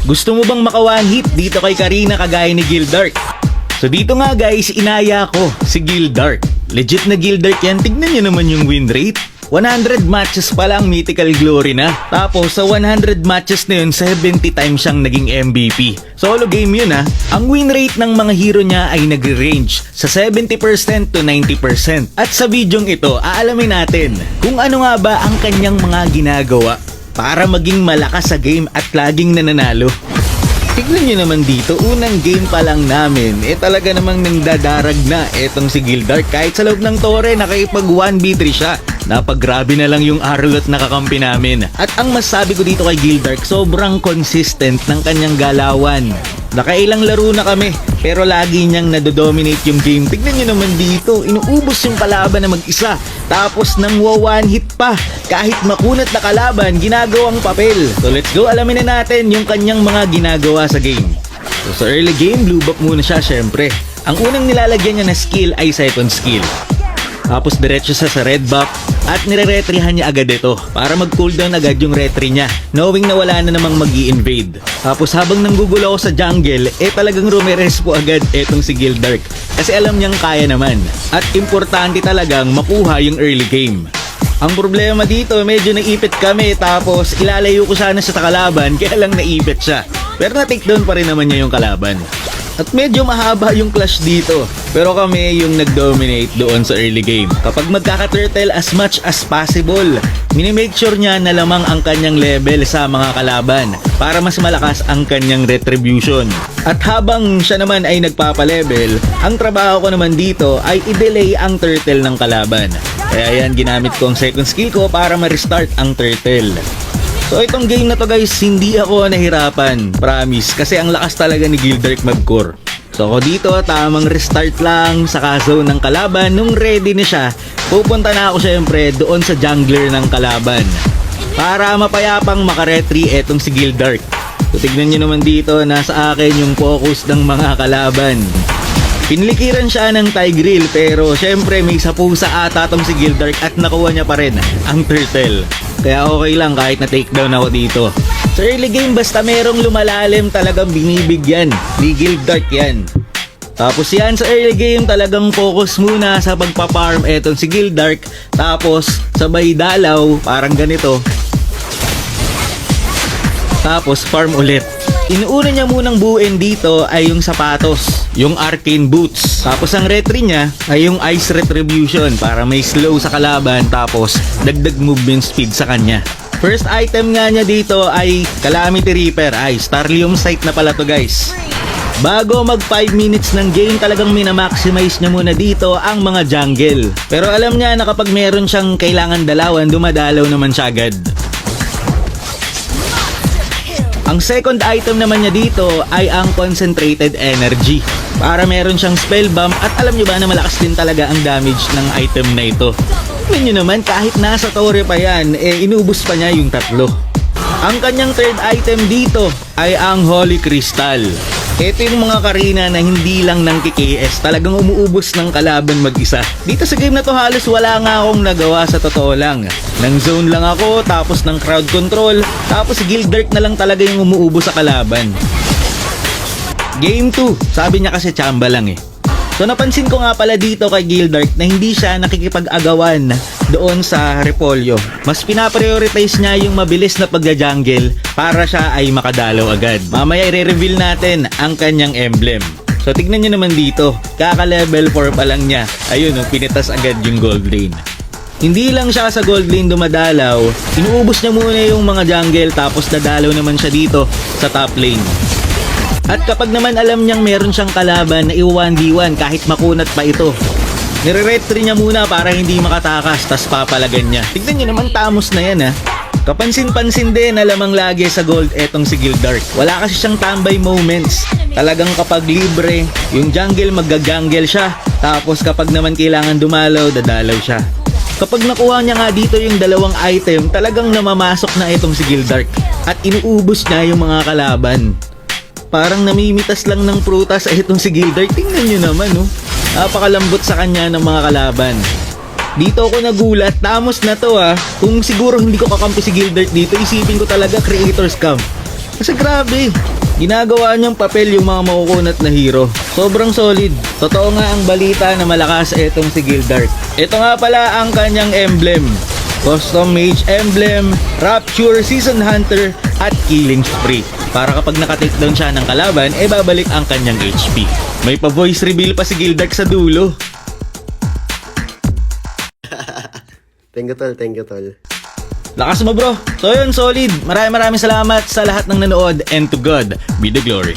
Gusto mo bang maka one hit dito kay Karina kagaya ni Gildark? So dito nga guys, inaya ko si Gildark. Legit na Gildark yan, tignan nyo naman yung win rate. 100 matches pa lang, mythical glory na. Tapos sa 100 matches na yun, 70 times siyang naging MVP. Solo game yun ha. Ang win rate ng mga hero niya ay nagre-range sa 70% to 90%. At sa bidyong ito, aalamin natin kung ano nga ba ang kanyang mga ginagawa para maging malakas sa game at laging nananalo. Tignan nyo naman dito, unang game pa lang namin, talaga namang nangdadarag na etong si Gildark. Kahit sa loob ng tore, nakipag 1v3 siya. Napaggrabe na lang yung Arlot na kakampi namin. At ang masabi ko dito kay Gildark, sobrang consistent ng kanyang galawan. Nakailang laro na kami, pero lagi niyang nadodominate yung game. Tignan nyo naman dito, inuubos yung kalaban na mag-isa. Tapos nang one hit pa, kahit makunat na kalaban, ginagawang papel. So let's go, alamin na natin yung kanyang mga ginagawa sa game. So sa early game, blue buff muna siya syempre. Ang unang nilalagyan niya na skill ay second skill. Tapos diretso siya sa red buff at nire-retrihan niya agad ito para mag-cooldown agad yung retry niya, knowing na wala na namang mag-i-invade. Tapos habang nanggugulo ako sa jungle, talagang rumerespo agad etong si Gildark kasi alam niyang kaya naman. At importante talagang makuha yung early game. Ang problema dito, medyo naipit kami tapos ilalayo ko sana siya sa kalaban kaya lang naipit siya. Pero na-takedown pa rin naman niya yung kalaban. At medyo mahaba yung clash dito. Pero kami yung nag-dominate doon sa early game. Kapag magkaka-turtle as much as possible, minimake sure niya na lamang ang kanyang level sa mga kalaban para mas malakas ang kanyang retribution. At habang siya naman ay nagpapa-level, ang trabaho ko naman dito ay i-delay ang turtle ng kalaban. Kaya yan, ginamit ko ang second skill ko para ma-restart ang turtle. So itong game na to guys, hindi ako nahirapan, promise, kasi ang lakas talaga ni Gildark mag-core. So ako dito, tamang restart lang sa ka-zone ng kalaban. Nung ready na siya, pupunta na ako syempre doon sa jungler ng kalaban para mapayapang makaretry etong si Gildark. So tignan nyo naman dito, nasa akin yung focus ng mga kalaban. Pinlikiran siya ng Tigreal pero syempre may sapusa ata tong si Gildark at nakuha niya pa rin ang turtle. Kaya okay lang kahit na takedown ako dito. Sa early game basta merong lumalalim talagang binibigyan ni Gildark yan. Tapos yan sa early game talagang focus muna sa pagpa-farm etong si Gildark. Tapos sabay dalaw parang ganito. Tapos farm ulit. Inuuna niya munang buuin dito ay yung sapatos, yung arcane boots. Tapos ang retry niya ay yung ice retribution para may slow sa kalaban tapos dagdag movement speed sa kanya. First item nga niya dito ay Calamity Reaper, ay Starlium Sight na pala to guys. Bago mag 5 minutes ng game talagang minamaximize niya muna dito ang mga jungle. Pero alam niya na kapag meron siyang kailangan dalawan, dumadalaw naman siya agad. Ang second item naman niya dito ay ang Concentrated Energy para meron siyang spell bomb at alam niyo ba na malakas din talaga ang damage ng item na ito. Tingnan niyo naman kahit nasa tore pa yan, inubos pa niya yung tatlo. Ang kanyang third item dito ay ang Holy Crystal. Ito yung mga Karina na hindi lang ng KKS, talagang umuubos ng kalaban mag-isa. Dito sa game na to halos wala nga akong nagawa sa totoo lang. Nang zone lang ako, tapos ng crowd control, tapos Gildark na lang talaga yung umuubos sa kalaban. Game 2, sabi niya kasi chamba lang eh. So napansin ko nga pala dito kay Gildark na hindi siya nakikipag-agawan doon sa Repolyo. Mas pinaprioritize niya yung mabilis na pagja-jungle para siya ay makadalaw agad. Mamaya i-reveal natin ang kanyang emblem. So tignan nyo naman dito, kaka-level 4 pa lang niya. Ayun, pinitas agad yung gold lane. Hindi lang siya sa gold lane dumadalaw, inuubos niya muna yung mga jungle tapos dadalaw naman siya dito sa top lane. At kapag naman alam niyang meron siyang kalaban na i-1v1 kahit makunat pa ito, nire-retry niya muna para hindi makatakas tas papalagan niya. Tignan niyo naman tamos na yan ha. Kapansin-pansin din na lamang lagi sa gold etong si Gildark. Wala kasi siyang tambay moments. Talagang kapag libre, yung jungle magga-jungle siya. Tapos kapag naman kailangan dumalaw, dadalaw siya. Kapag nakuha niya nga dito yung dalawang item, talagang namamasok na itong si Gildark. At inuubos niya yung mga kalaban. Parang namimitas lang ng prutas itong si Gildark. Tingnan nyo naman napakalambot sa kanya ng mga kalaban. Dito ako nagulat, tamos na to Kung siguro hindi ko kakampi si Gildark dito, isipin ko talaga creator's camp. Kasi grabe, ginagawa niyang papel yung mga makukunat na hero. Sobrang solid. Totoo nga ang balita na malakas etong si Gildark. Ito nga pala ang kanyang emblem. Custom Mage Emblem, Rapture, Season Hunter, at Killing Spree. Para kapag naka-takedown siya ng kalaban, babalik ang kanyang HP. May pa-voice reveal pa si Gildark sa dulo. Thank you, tol. Lakas mo bro. So yun, solid. Maraming salamat sa lahat ng nanood and to God be the glory.